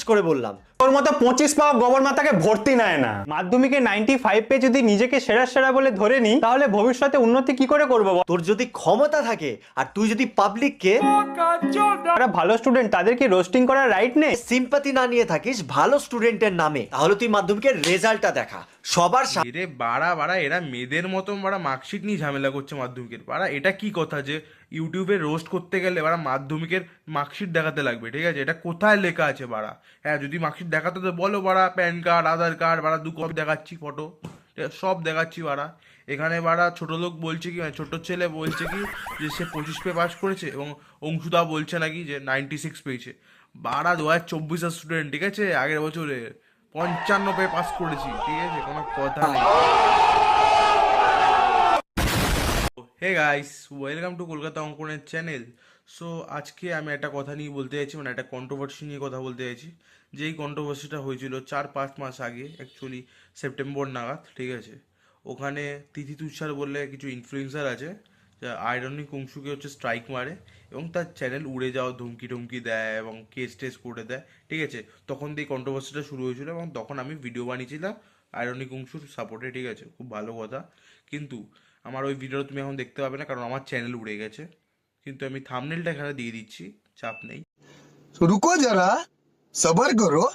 করে বললাম। তোর মতো 25 পাওয়া গোবর মাথাকে ভর্তি নেয় না। মাধ্যমিকে 95 পেয়ে যদি নিজেকে সেরা সেরা বলে ধরে নিই, তাহলে ভবিষ্যতে উন্নতি কি করে করবো? তোর যদি ক্ষমতা থাকে আর তুই যদি পাবলিককে, যারা ভালো স্টুডেন্ট তাদেরকে রোস্টিং করার রাইট নেই। সিম্পাথি না নিয়ে থাকিস ভালো স্টুডেন্টের নামে, তাহলে তুই মাধ্যমিকের রেজাল্টটা দেখা সবার সামনে। এরে বাড়া এরা মেয়েদের মতন মার্কশিট নিয়ে ঝামেলা করছে মাধ্যমিকের। এটা কি কথা যে ইউটিউবে রোস্ট করতে গেলে মাধ্যমিকের মার্কশিট দেখাতে লাগবে? ঠিক আছে, এটা কোথায় লেখা আছে? হ্যাঁ, যদি মার্কশিট দেখাতে তো বলো প্যান কার্ড, আধার কার্ড, 2 কপি দেখাচ্ছি, ফটো সব দেখাচ্ছি। এখানে ছোট লোক বলছে কি, ছোট ছেলে বলছে কি যে সে 25 পে পাস করেছে, এবং অংশুদা বলছে নাকি যে 96 পেয়েছে। 2024 স্টুডেন্ট, ঠিক আছে, আগের বছরে 55 পে পাস করেছি, ঠিক আছে, কোনো কথা নেই। Hey guys, welcome to Kolkata অঙ্কনের চ্যানেল। সো আজকে আমি একটা কথা নিয়ে বলতে চাইছি, একটা কন্ট্রোভার্সি নিয়ে কথা বলতে চাইছি। যেই কন্ট্রোভার্সিটা হয়েছিল 4-5 মাস আগে, অ্যাকচুয়ালি সেপ্টেম্বর নাগাদ, ঠিক আছে। ওখানে তিথি তুষার বললে কিছু ইনফ্লুয়েন্সার আছে, আয়রনি কুংসুকে স্ট্রাইক মারে এবং তার চ্যানেল উড়ে যাওয়ার ধমকি দেয় এবং কেস টেস করে দেয়, ঠিক আছে। তখন দিয়ে কন্ট্রোভার্সিটা শুরু হয়েছিল এবং তখন আমি ভিডিও বানিয়েছিলাম আয়রনি কুংসুর সাপোর্টে, ঠিক আছে, খুব ভালো কথা। কিন্তু আমার ওই ভিডিওটা তুমি এখন দেখতে পাবে না, কারণ আমার চ্যানেল উড়ে গেছে। কিন্তু আমি থাম্বনেলটা এখানে দিয়ে দিচ্ছি, চাপ নেই। रुको जरा, सबर करो,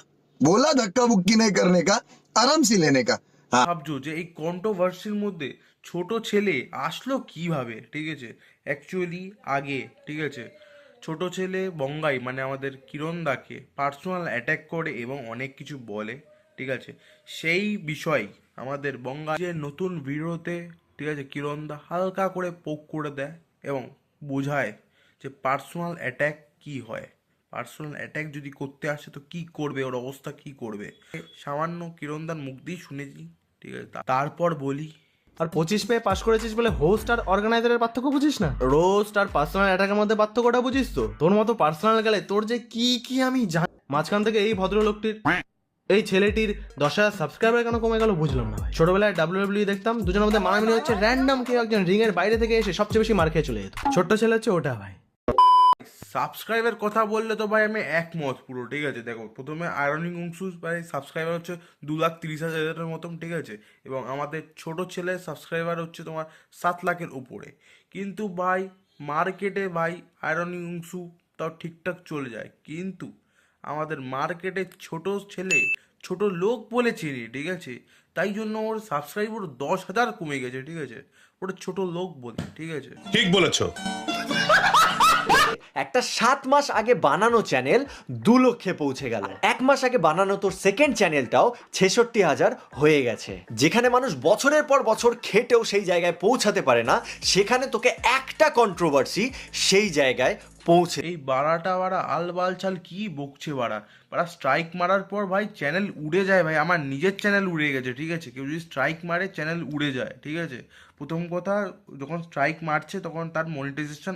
बोला धक्का मुक्की नहीं करने का, आराम से लेने का। ভাবছো যে এই কন্ট্রোভার্সির মধ্যে ছোট ছেলে আসলো কিভাবে, ঠিক আছে। অ্যাকচুয়ালি আগে, ঠিক আছে, ছোট ছেলে বঙ্গাই আমাদের কিরণ দাকে পার্সোনাল অ্যাটাক করে এবং অনেক কিছু বলে, ঠিক আছে। সেই বিষয় আমাদের বঙ্গাই যে নতুন ভিডিওতে, ঠিক আছে, কিরণ দা হালকা করে পোক করে দেয় এবং বোঝায় যে পার্সোনাল অ্যাটাক কি হয়, পার্সোনাল অ্যাটাক যদি করতে আসে তো কি করবে, ওর অবস্থা কি করবে। সামান্য কিরণদার মুখ দিয়ে শুনেছি, ঠিক আছে। তারপর বলি, আর 25 পেয়ে পাশ করেছিস বলে হোস্ট আর অর্গানাইজারের পার্থক্য বুঝিস না? রোস্ট আর পার্সোনাল অ্যাটাকের মধ্যে পার্থক্যটা বুঝিস তো? তোর মতো পার্সোনাল গেলে তোর যে কি কি আমি জানি। মাঝখান থেকে এই ভদ্রলোকটির, এই ছেলেটির 10,000 সাবস্ক্রাইবার কেন কমে গেল বুঝলাম না ভাই। ছোটবেলায় ডাব্লিউডাব্লিউ দেখতাম, দুজনের মধ্যে মারামারি হচ্ছে, র্যান্ডম কেউ একজন রিং এর বাইরে থেকে এসে সবচেয়ে বেশি মার খেয়ে চলে যেত। ছোট্ট ছেলে হচ্ছে ওটা ভাই। সাবস্ক্রাইবের কথা বললে তো ভাই আমি একমত পুরো, ঠিক আছে। দেখো, প্রথমে আয়রনি কুংসুস ভাই সাবস্ক্রাইবার হচ্ছে 2,30,000-এর মতন, ঠিক আছে, এবং আমাদের ছোট ছেলে সাবস্ক্রাইবার হচ্ছে তোমার 7 লাখের উপরে। কিন্তু ভাই মার্কেটে ভাই আয়রনি কুংসু তাও ঠিকঠাক চলে যায়, কিন্তু আমাদের মার্কেটে ছোট ছেলে ছোট লোক বলে চিনি, ঠিক আছে, তাই জন্য ওর সাবস্ক্রাইবার 10,000 কমে গেছে, ঠিক আছে, ওটা ছোট লোক বলে, ঠিক আছে। ঠিক বলেছো। একটা 7 মাস আগে বানানো চ্যানেল 2 লক্ষে পৌঁছে গেল। 1 মাস আগে বানানো তোর সেকেন্ড চ্যানেলটাও 66,000 হয়ে গেছে। যেখানে মানুষ বছরের পর বছর খেটেও সেই জায়গায় পৌঁছাতে পারে না, সেখানে তোকে একটা কন্ট্রোভার্সি সেই জায়গায় পৌঁছে। এই বাড়াটা আলবাল চাল কি বকছে স্ট্রাইক মারার পর ভাই চ্যানেল উড়ে যায় ভাই। আমার নিজের চ্যানেল উড়ে গেছে, ঠিক আছে। কেউ যদি স্ট্রাইক মারে চ্যানেল উড়ে যায়, ঠিক আছে। প্রথম কথা, যখন স্ট্রাইক মারছে তখন তার মনিটাইজেশন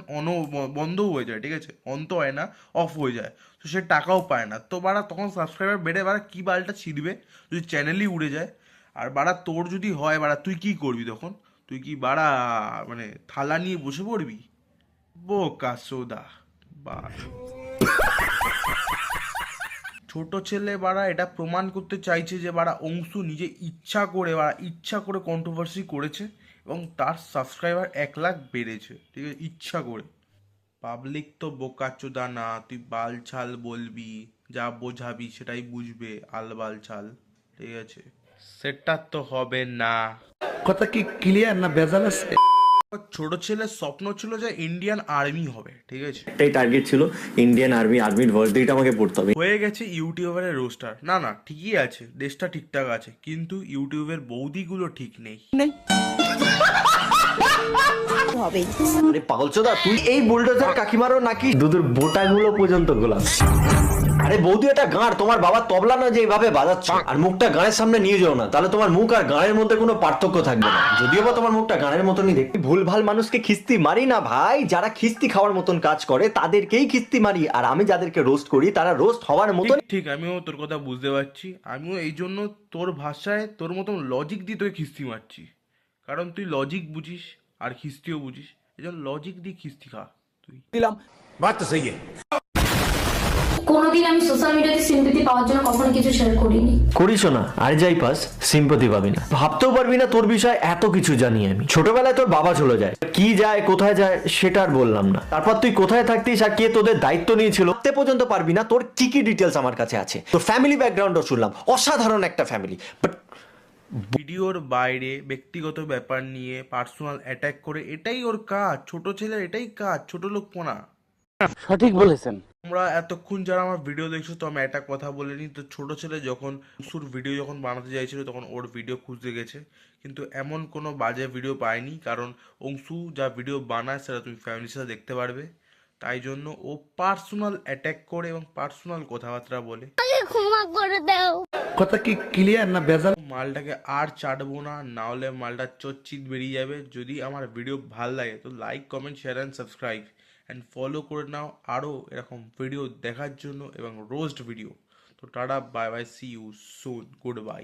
বন্ধও হয়ে যায়, ঠিক আছে, অন তো হয় না, অফ হয়ে যায়, তো সে টাকাও পায় না। তো তখন সাবস্ক্রাইবার বেড়ে কি বালটা ছিঁড়বে যদি চ্যানেলই উড়ে যায়। আর তোর যদি হয় তুই কি করবি তখন? তুই কি থালা নিয়ে বসে পড়বি? বোকা সোদা। ছোট ছেলে এটা প্রমাণ করতে চাইছে যে অংশু নিজে ইচ্ছা করে কন্ট্রোভার্সি করেছে এবং তার সাবস্ক্রাইবার 1 লাখ বেড়েছে, ঠিক আছে, ইচ্ছা করে। পাবলিক তো বোকাচোদা না, তুই বালছাল বলবি, যা বোঝাবি সেটাই বুঝবে, আলবালছাল, ঠিক আছে, সেটা তো হবে না। কথা কি ক্লিয়ার না ভেজাল আছে? ছোট ছেলের স্বপ্ন ছিল যে ইন্ডিয়ান আর্মি হবে, ঠিক আছে, একটাই টার্গেট ছিল, ইন্ডিয়ান আর্মির ভার্সিটিটা আমাকে পড়তে হবে। হয়ে গেছে ইউটিউবারের রোস্টার। না ঠিকই আছে, দেশটা ঠিকঠাক আছে, কিন্তু ইউটিউবের বৌদিগুলো ঠিক নেই। আরে পাগলচোদা, তুই এই বুলডোজার কাকিমারও নাকি দুধের বোটাগুলো পর্যন্ত গোলাম। আরে বৌদি, এটা গাঁড়, তোমার বাবা তবলা না যে এইভাবে বাজাচ্ছ, আর মুখটা গাঁড়ের সামনে নিয়ে যাও না, তাহলে তোমার মুখ আর গাঁড়ের মধ্যে কোনো পার্থক্য থাকবে না। যদিও বা তোমার মুখটা গাঁড়ের মতনই দেখতে। ভুলভাল মানুষকে খিস্তি মারি না ভাই, যারা খিস্তি খাওয়ার মতন কাজ করে তাদেরকেই খিস্তি মারি, আর আমি যাদেরকে রোস্ট করি তারা রোস্ট হওয়ার মতন। ঠিক, আমিও তোর কথা বুঝতে পারছি। আমিও এই জন্য তোর ভাষায় তোর মতন লজিক দিয়ে তোকে খিস্তি মারছি, কারণ তুই লজিক বুঝিস আর খিস্তিও বুঝিস, এই জন্য লজিক দিয়ে খিস্তি খা তুই। দিলাম বাত তো সহি কোনোদিন আমি সোশ্যাল মিডিয়াতে সিম্পেথি পাওয়ার জন্য কখনো কিছু শেয়ার করিনি। করিস না, আর যাই পাস সিম্পতি পাবি না। ভাবতেও পারবি না তোর বিষয়ে এত কিছু জানি আমি। ছোটবেলায় তোর বাবা চলে যায়, কি যায় কোথায় যায় সেটা আর বললাম না। তারপর তুই কোথায় থাকতিস আর কে তোদের দায়িত্ব নিয়েছিল তে পর্যন্ত পারবি না। তোর কি কি ডিটেলস আমার কাছে আছে, তোর ফ্যামিলি ব্যাকগ্রাউন্ডও শুনলাম, অসাধারণ একটা ফ্যামিলি, বাট ভিডিওর বাইরে ব্যক্তিগত ব্যাপার নিয়ে পার্সোনাল অ্যাটাক করে, এটাই ওর কাজ। ছোট ছেলের এটাই কাজ, ছোট লোকপনা। সঠিক বলেছেন। তোমরা এতক্ষণ যারা আমার ভিডিও দেখছো, তো আমি একটা কথা বলিনি তো, ছোট ছেলে যখন অংশুর ভিডিও যখন বানাতে চাইছিল তখন ওর ভিডিও খুঁজতে গেছে, কিন্তু এমন কোনো বাজে ভিডিও পায়নি, কারণ অংশু যা ভিডিও বানায় সেটা তুমি ফ্যামিলির সাথে দেখতে পারবে। তাই জন্য ও পার্সোনাল অ্যাটাক করে এবং পার্সোনাল কথাবার্তা বলে। কথা কি ক্লিয়ার না ভেজাল? মালটাকে আর চাটবো না, না হলে মালটা চচ্চিত বেরিয়ে যাবে। যদি আমার ভিডিও ভালো লাগে তো like, comment, share and subscribe and follow করে নাও আরও এরকম ভিডিও দেখার জন্য এবং রোস্ট ভিডিও। তো tata, bye bye, see you soon, good by.